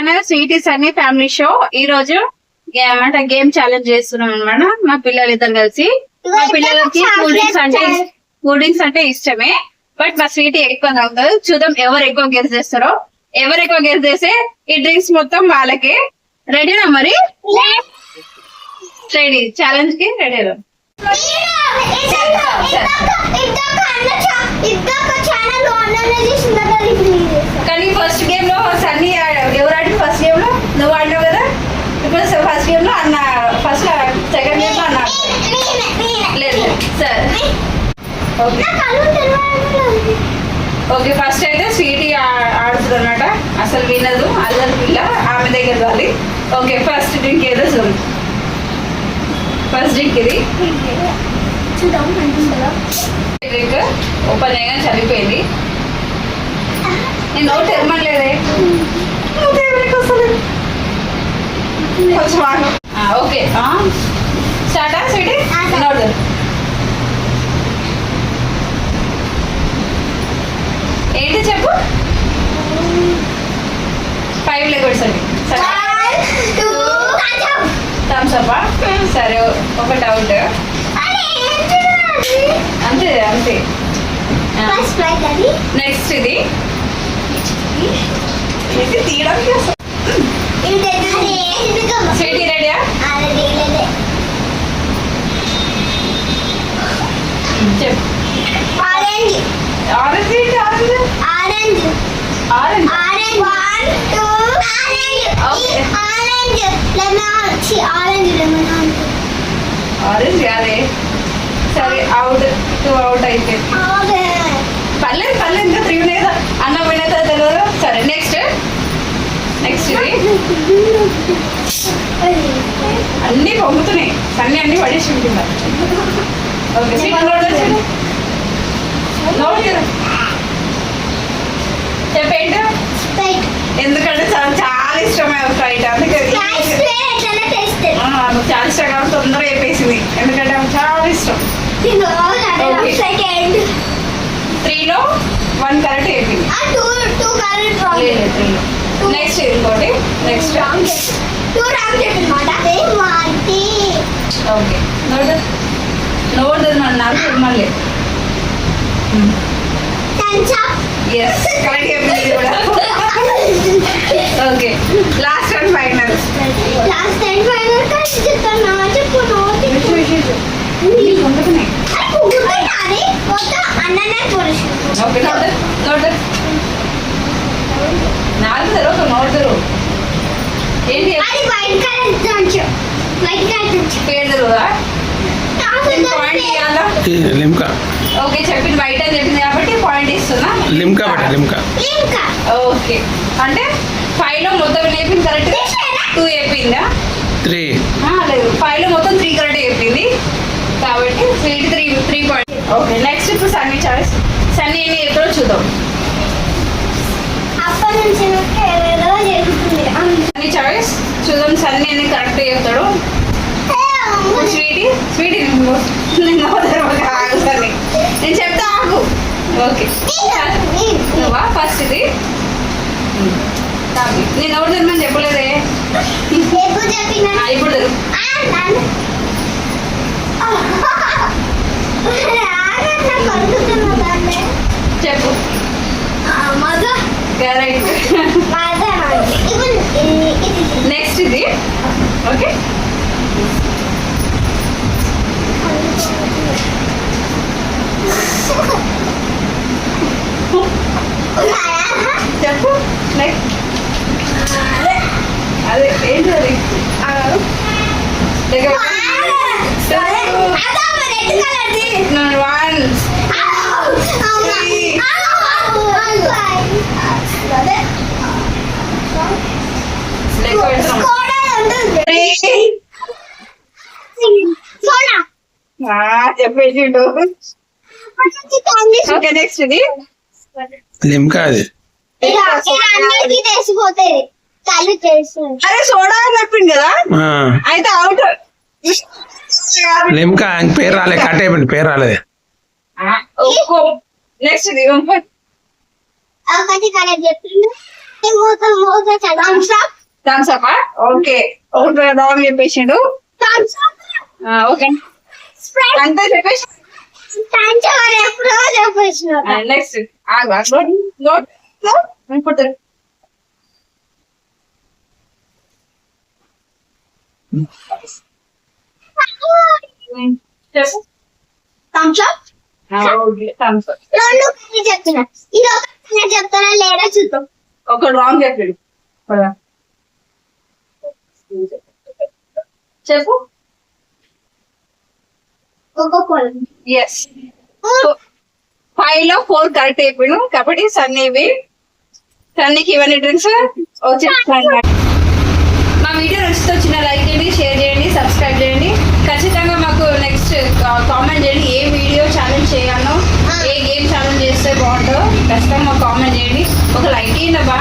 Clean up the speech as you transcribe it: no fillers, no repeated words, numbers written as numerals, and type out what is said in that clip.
Channel sweeties అన్ని family show. ఈ రోజు గేమ్ ఛాలెంజ్ చేస్తున్నాం అనమాట. మా పిల్లలు ఇద్దరు కలిసి. మా పిల్లలకి కూల్ డ్రింక్స్ అంటే ఇష్టమే, బట్ మా స్వీటీ ఎక్కువ తాగుతుంది. చూద్దాం ఎవరు ఎక్కువ గెస్ చేస్తారో. ఎవరు ఎక్కువ గెస్ చేస్తే ఈ డ్రింక్స్ మొత్తం వాళ్ళకే. రెడీనా మరి? రెడీ, ఛాలెంజ్ కి రెడీ. కానీ ఫస్ట్ గేమ్ లో సన్నీ ఎవరు ఆడి? ఫస్ట్ గేమ్ లో నువ్వు ఆడినావు కదా. ఇప్పుడు ఫస్ట్ గేమ్ లో అన్న, ఫస్ట్ సెకండ్ గేమ్ లో అన్న. లేదు సార్. ఓకే, ఫస్ట్ అయితే స్వీటీ ఆడుతుంది అనమాట. అసలు వినదు, అల్లరి పిల్ల, ఆమె దగ్గర రాలి. ఓకే, ఫస్ట్ డ్రింక్ ఏదో చూడు. ఫస్ట్ డ్రింక్ ఇది డ్రింక్ ఓపెన్ చేయగానే చనిపోయింది. నేను నోట్ తెరమలేదే. ఓకే స్టార్టా స్వీటీ? నోట్ ఏంటి చెప్పు. 5 liquids అండి. Thums Up. సరే, ఒక డౌట్. అంతే అంతే. నెక్స్ట్ ఇది తీయడానికి స్వీటీ రెడీయా? చెప్పు. Orange orange orange orange orange కాదే. సరే, అవుట్. 2 అవుట్ అయితే పర్లేదు పర్లేదు. ఇంకా 3 ఉన్నాయి కదా. అన్న వినేదా తెలియదు. సరే, నెక్స్ట్ ఇది అన్ని పొంగుతున్నాయి. అన్ని అన్ని పడేసి ఉంటుందా? ఓకే, చెప్పేంటి? ఎందుకంటే చాలా ఇష్టమే ఫ్రైట్. అందుకే చాలా ఇష్టం కాబట్టి తొందరగా అయిపోయింది. ఎందుకంటే ఆమె చాలా ఇష్టం. 3లో 1 కరెక్ట్ అయిపోయింది. నెక్స్ట్ ఇంకోటి. నెక్స్ట్ ఓకే, నోట్ నాకు మళ్ళీ. ఎస్, కరెక్ట్ అయిపోయింది కూడా. Okay, last and final. Okay, note నాలుగు ఒక నోడరు. ఏంటి పేరు? ఓకే, చెప్పింది వైట్ అని చెప్పింది కాబట్టి పాయింట్ ఇస్తున్నా. ఓకే, అంటే 5లో మొత్తం అయిపోయింది కరెక్ట్. 2 అయిపోయిందా? 3 లేదు, 5లో మొత్తం 3 కరెక్ట్ అయిపోయింది కాబట్టి స్వీట్ 3 పాయింట్. ఓకే, నెక్స్ట్ ఇప్పుడు సన్నీ చాయిస్. సన్నీ ఎన్ని ఎప్పుడో చూద్దాం. సన్నీ చాయిస్ చూద్దాం. సన్నీ ఎన్ని కరెక్ట్ చెప్తాడు. స్వీటీ సన్నీ నేను చెప్తా ఆగు. ఓకే, నువ్వా ఫస్ట్? ఇది నేను ఎవరు తినమని చెప్పలేదే. ఇప్పుడు చెప్పు. కరెక్ట్. నెక్స్ట్ ఇది. ఓకే, చెప్పు. నెక్స్ట్ అదే ఏంటి అది? 1 చెప్పేసిండు. ఓకే, నెక్స్ట్ ఇది లిమ్కా. అది అరే సోడా అని చెప్పింది కదా. అయితే అవుట్. లిమ్కా పేరు రాలేదు, కట్ అయిపోయింది, పేరు రాలేదు. నెక్స్ట్ ఇది థమ్స్ అప్ ఓకే ఒకటి రాంగ్ చెప్పేసిండు ఓకే అంతా చెప్పేసి నెక్స్ట్ ఇప్పుడు చెప్పు థమ్స్ అప్ చెప్తున్నా ఇది ఒక చెప్తానా లేదా చూద్దాం. ఒక రాంగ్ చెప్పాడు చెప్పు కోకోకోలా ఎస్ 5 లో 4 కరెక్ట్ అయిపోయాను కాబట్టి సన్నీకి ఇవన్నీ డ్రింక్స్ వచ్చేస్తాను. మా వీడియో నచ్చితే చిన్న లైక్ చేయండి, షేర్ చేయండి, సబ్స్క్రైబ్ చేయండి. ఖచ్చితంగా మాకు నెక్స్ట్ కామెంట్ చేయండి ఏ వీడియో ఛాలెంజ్ చేయాలో, ఏ గేమ్ ఛాలెంజ్ చేస్తే బాగుంటుందో ఖచ్చితంగా మాకు కామెంట్ చేయండి. ఒక లైక్ చేయండి అబ్బా.